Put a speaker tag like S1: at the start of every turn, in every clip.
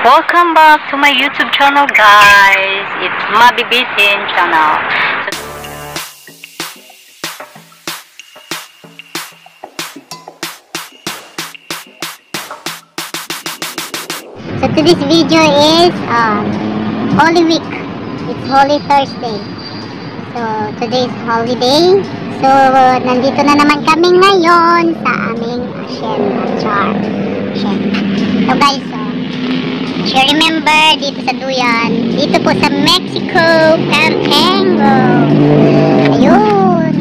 S1: Welcome back to my YouTube channel, guys. It's Mabi Bitin channel.
S2: So today's video is Holy Week. It's Holy Thursday. So today is holiday. So nandito na naman kami ngayon sa aming Hacienda. So guys, if you remember, dito sa Duyan, dito po sa Mexico, Campango. Ayun.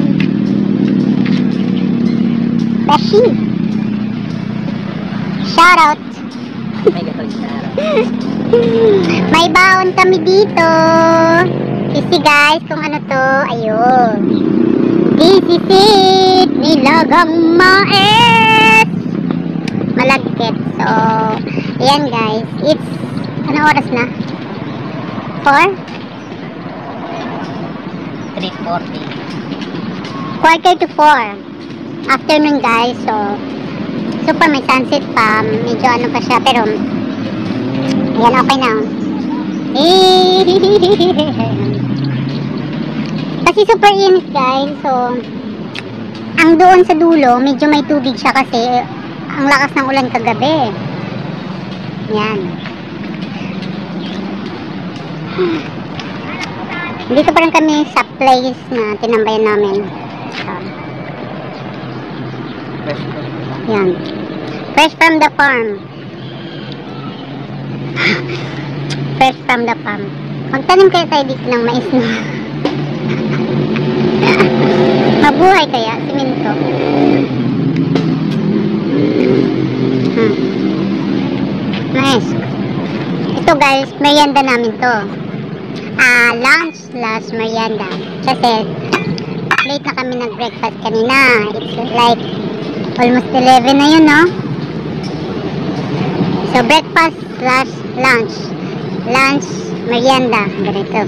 S2: Beshi. Shout out. May baon kami dito. Kasi guys, kung ano to, ayun. This is it. Nilagang mais. Malagkit. So, ayan guys. It's, ano oras na? 4?
S1: 3:40.
S2: Quarter to 4. Afternoon guys. So, super may sunset pa. Medyo ano pa siya. Pero, ayan, okay na. Kasi super init guys. So, ang doon sa dulo, medyo may tubig siya kasi ang lakas ng ulan kagabi. Yan. Dito pa rin kami sa place na tinambayan namin. Yan. Fresh from the farm. Fresh from the farm. Magtanim kayo tayo dito ng mais na. Mabuhay kaya, siminto. Nice. Ito guys, merienda namin to. Lunch slash merienda. Kasi late na kami nag-breakfast kanina. It's like almost 11 na yun, no? So breakfast slash lunch. Lunch, merienda. Ganito.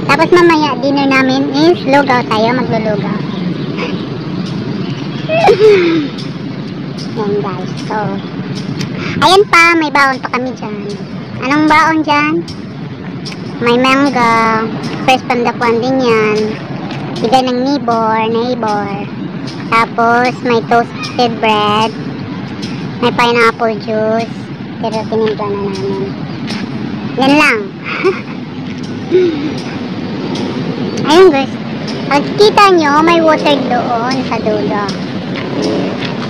S2: Tapos mamaya, dinner namin is lugaw tayo. Maglulugaw. Yan guys. So, ayan pa, may baon pa kami dyan. Anong baon dyan? May mangga. Fresh from the pond din yan. Bigay ng neighbor. Tapos, may toasted bread. May pineapple juice. Pero tinimpla na namin. Yan lang. Ayun guys. Pag kita nyo, may water doon sa dulo.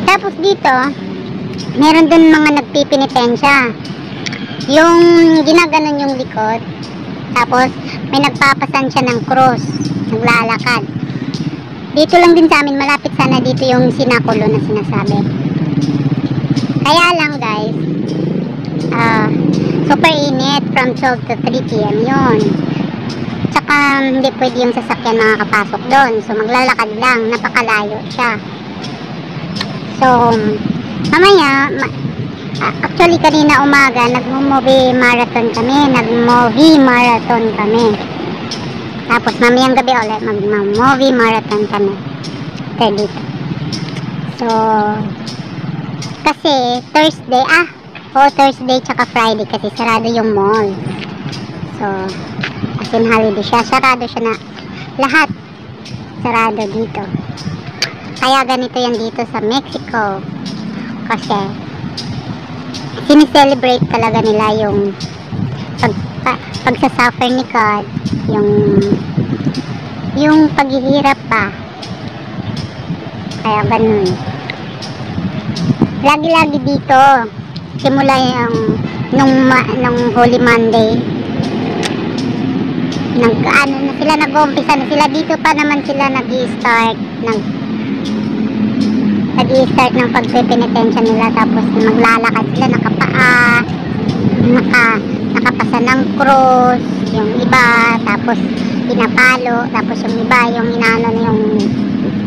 S2: Tapos dito, meron dun mga nagpipinitensya. Yung ginaganon yung likod. Tapos, may nagpapasan siya ng cross. Naglalakad. Dito lang din sa amin, malapit sana dito yung sinakulo na sinasabi. Kaya lang guys, super init from 12 to 3 p.m. yun. Tsaka, hindi pwede yung sasakyan makakapasok doon. So, maglalakad lang. Napakalayo siya. So, mamaya, actually kanina umaga, nag-movie marathon kami. Tapos mamayang gabi ulit, mag-movie marathon kami. Ito dito. So, kasi Thursday, Thursday tsaka Friday kasi sarado yung mall. So, as in holiday siya, sarado siya na lahat. Sarado dito. Kaya ganito yan dito sa Mexico. Kasi sineselebrate talaga nila yung pagsasuffer ni God, yung paghihirap pa. Kaya ganun. Lagi-lagi dito simula yung nung Holy Monday nag-uumpisa na sila dito pa naman sila nag-i-start ng pagpipinitensya nila. Tapos maglalakad sila nakapaa, nakapasa ng cross yung iba, tapos pinapalo, tapos yung iba yung inaano yung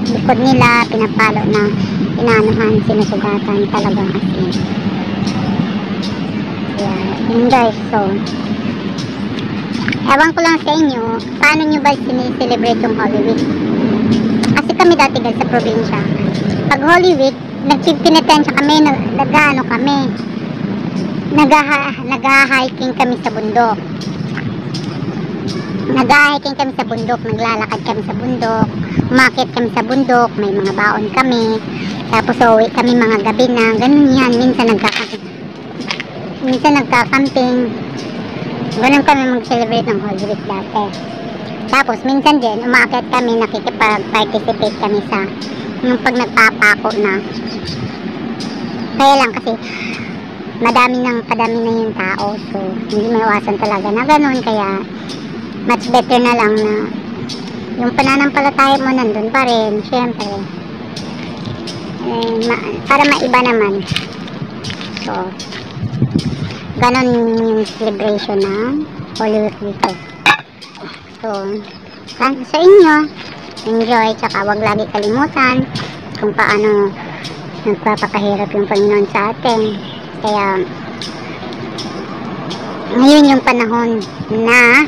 S2: likod nila pinapalo na inaanohan, sinusugatan talagang asin. Yun guys. So ewan ko lang sa inyo, paano nyo ba sineselebrate yung Holy Week? Kasi kami dati guys sa probinsya, pag Holy Week, nagpipinitensya kami, nag-ano kami, nag-hiking kami sa bundok. Nag-hiking kami sa bundok, naglalakad kami sa bundok, umakyat kami sa bundok, may mga baon kami. Tapos uwi kami mga gabi na, ganun yan. Minsan nagkakamping. Ganun kami mag-celebrate ng Holy Week dati. Tapos minsan din, umakyat kami, nakikipag-participate kami sa yung pag nagpapako na. Kaya lang kasi kadami na yung tao, so hindi maiwasan talaga na ganun. Kaya much better na lang na yung pananampalataya mo nandun pa rin, syempre, para maiba naman. So ganun yung celebration ng Holy Week dito. So sa inyo, enjoy, tsaka wag lagi kalimutan kung paano nagpapakahirap yung Panginoon sa atin. Kaya ngayon yung panahon na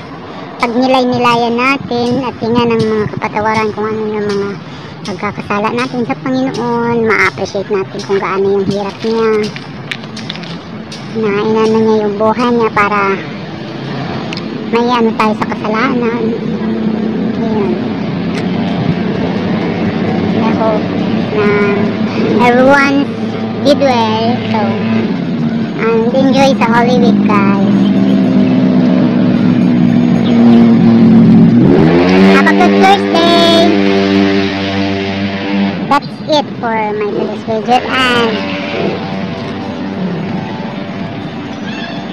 S2: pag nilay-nilayan natin at tingnan ng mga kapatawaran kung ano yung mga pagkakasala natin sa Panginoon, ma-appreciate natin kung gaano yung hirap niya, na inano niya yung buhay niya para may ano tayo sa kasalanan. Ayun. I hope na everyone did well. So, and enjoy sa Holy Week, guys. Have a good Thursday. That's it for my today's video. And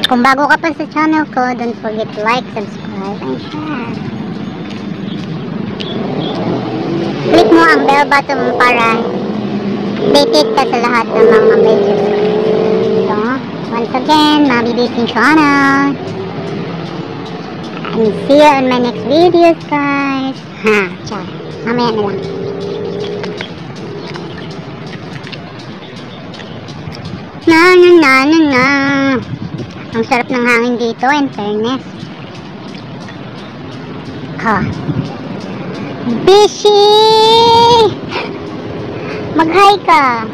S2: kung bago ka pa sa channel ko, don't forget to like, subscribe, and share. Click mo ang bell button para updated ka sa lahat ng mga videos ko. So, once again, Mami Busy Channel. And see you in my next videos, guys. Ciao. Mamaya na lang. Na. Ang sarap ng hangin dito, in fairness. Busy! Mag-hi ka.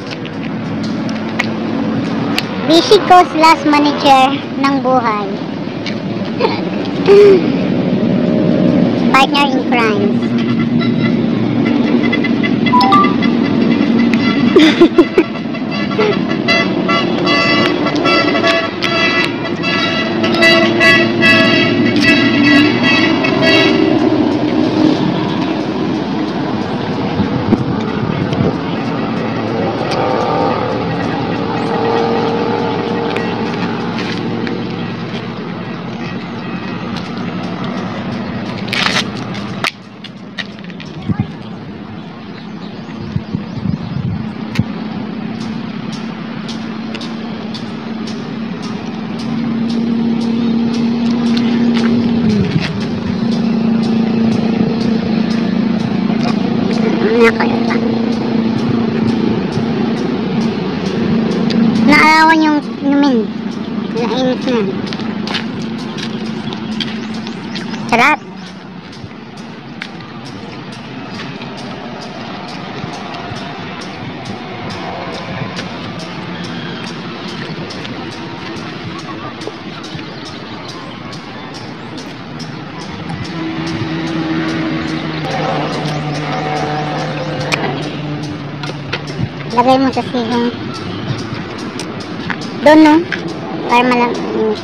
S2: Busy Co's last manager ng buhay. Partner in crimes. Naarawan yung inumin. Nainit na. Sarap. Lagay mo sa sigang doon, no? Para malamig.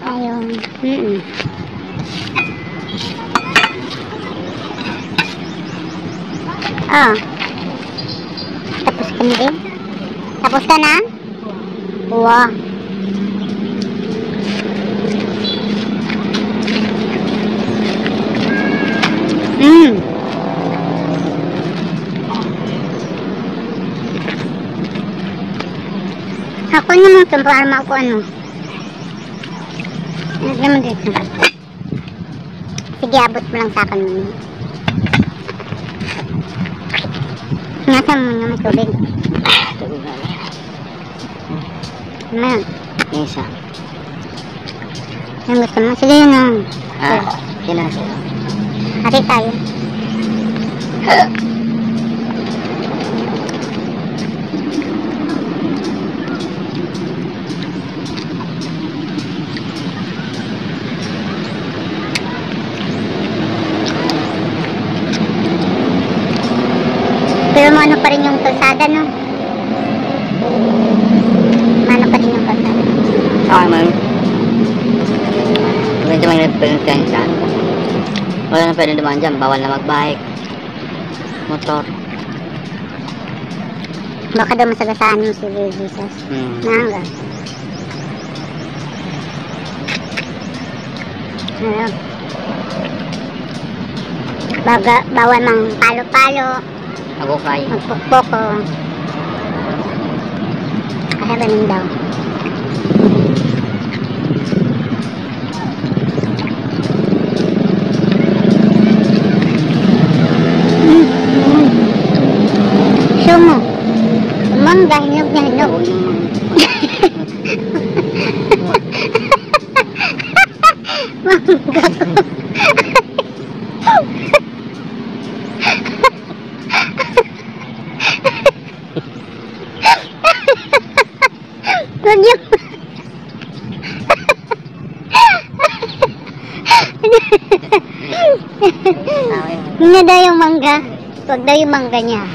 S2: Ayun. Tapos ka na din? Tapos ka na? Wow. Ako naman ito para mako ano. Lagyan mo dito. Sige, abot mo lang sa akin. Nasa mo yung tubig.
S3: Tubig na.
S2: Ano?
S3: Isa.
S2: Yung gusto mo? Sige yun lang.
S3: Sila.
S2: Hati tayo. Pero ano pa rin yung kalsada, no? Ano pa rin yung kalsada.
S3: Saka man, pwede may referensya. Wala na pwede dumaan dyan. Bawal na magbike. Motor.
S2: Baka daw masagasaan mo si Jesus. Nangga. Bawal mang palo-palo.
S3: Agukay.
S2: Magpukpoko. Kaya ganun daw. Show mo. Mangga, hinog na hinog. Mangga ko. Huwag yung... Hindi daw yung mangga. Huwag daw yung mangga niya.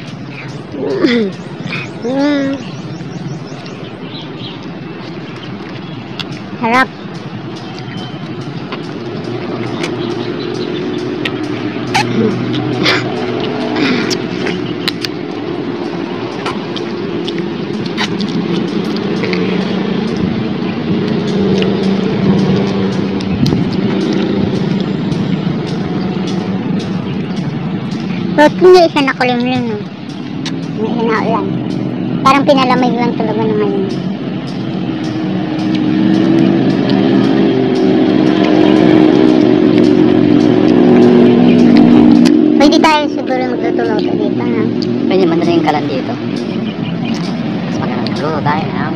S2: Harap. Ba't hindi siya nakulimlim, no? May hinaulan. Parang pinalamig lang talaga ng ngayon. Pwede tayo siguro magtutulog dito, no?
S3: Pwede man rin kalan dito. Mas magandang tayo, ha?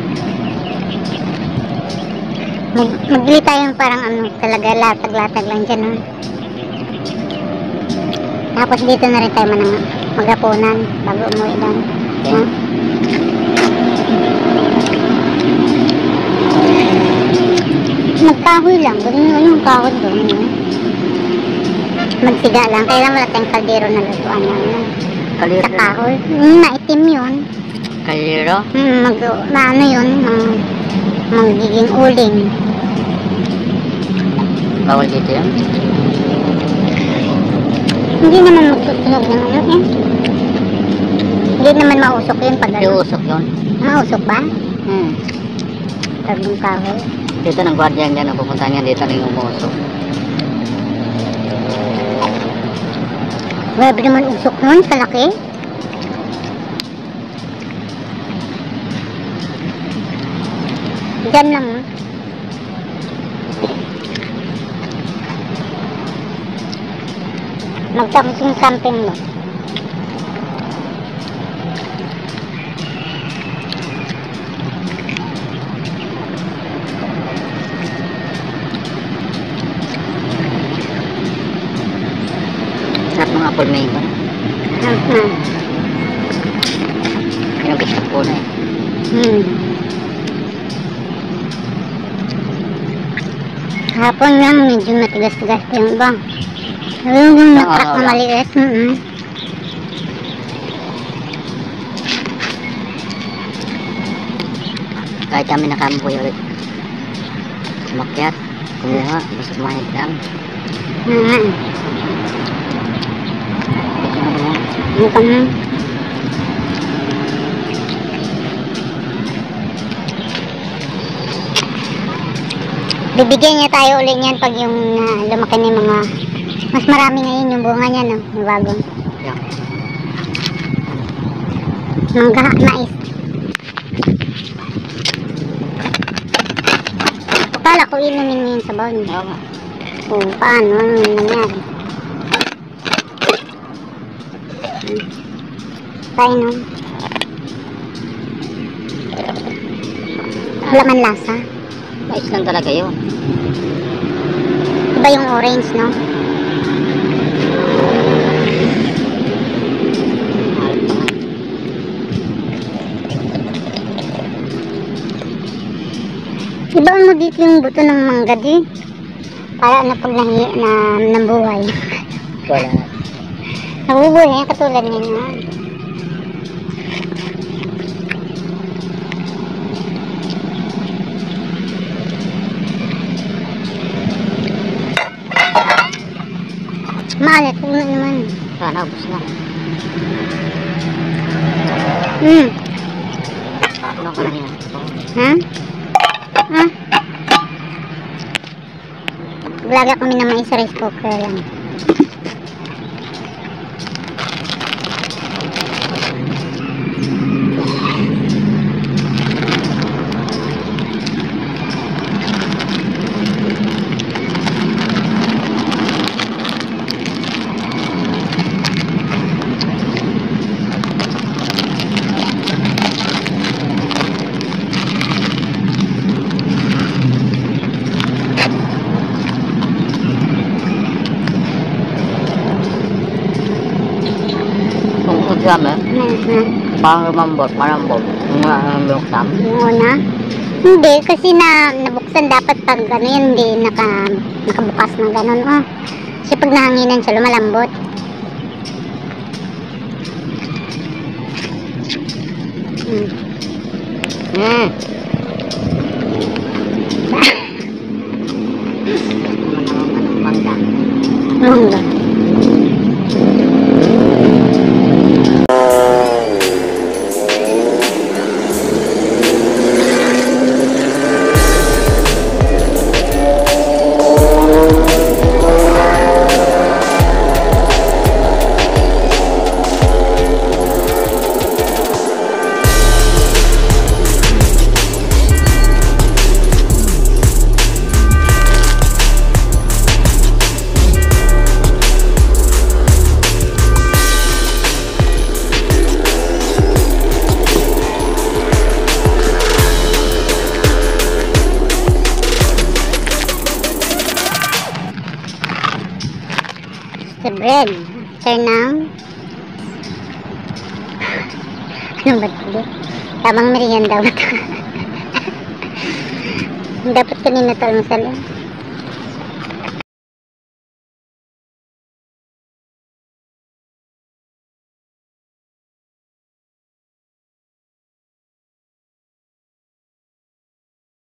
S2: Magli tayong parang ano, talaga latag-latag lang dyan, no? Tapos dito na rin tayo maghapunan bago umuwi doon.
S3: Okay.
S2: Huh? Magkahoy lang. Ganun yung kahoy doon. No? Magsiga lang. Kaya wala tayong kaldero na lutuan yan. No?
S3: Kaliro
S2: Sa kahoy. Naitim yun.
S3: Kaliro?
S2: Ano yun? Magiging uling.
S3: Bawal dito yun?
S2: Hindi naman magtutunog ng ano eh. Hindi naman mausok yun pag
S3: Hindi usok yun.
S2: Mausok ba? Tagong kahoy.
S3: Dito ng guardian dyan, pupunta niya dito rin umusok.
S2: Grabe naman usok nun, kalaki. Diyan lang. Magtapos yung camping mo.
S3: Sarap ng apple mango. Yung gusto ko na eh.
S2: Hapon lang, medyo matigas-tigas yung bang. Yung nakak na maliit.
S3: Kahit kami nakampuy ulit. Sumakyat, kumuha, basta kumahit lang.
S2: Ano ka na? Bibigyan niya tayo ulit niyan pag yung lumaki na yung mga mas marami ngayon yung bunga niya, no? Yung bagong
S3: Yeah.
S2: mangga, mais. Akala ko inumin mo yung sabaw niya.
S3: Oo nga.
S2: Kung paano, ano nangyari. Tayo, no? Wala man lasa.
S3: Mais lang talaga yun.
S2: Iba yung orange, no? Ibang mo dito yung buto ng mangga di. Para na pag nambuhay.
S3: Wala.
S2: Nabubuhay yan katulad niya na. maalat. Huwag na naman.
S3: Sana, ubos na. Ano ka na yan?
S2: Ha? Ha? Lagay kami ng mais sa rice cooker lang.
S3: Dami. Parang lumambot. Yung tam.
S2: Yung una? Hindi, kasi nabuksan dapat pag ano yun, hindi nakabukas ng ganun. Oh. Kasi pag nahanginan siya, lumalambot.
S3: Mangga.
S2: Mangga. The bread. Turn now. Ano ba ito? Tamang merienda ba ito? Dapat kanina ito almusal.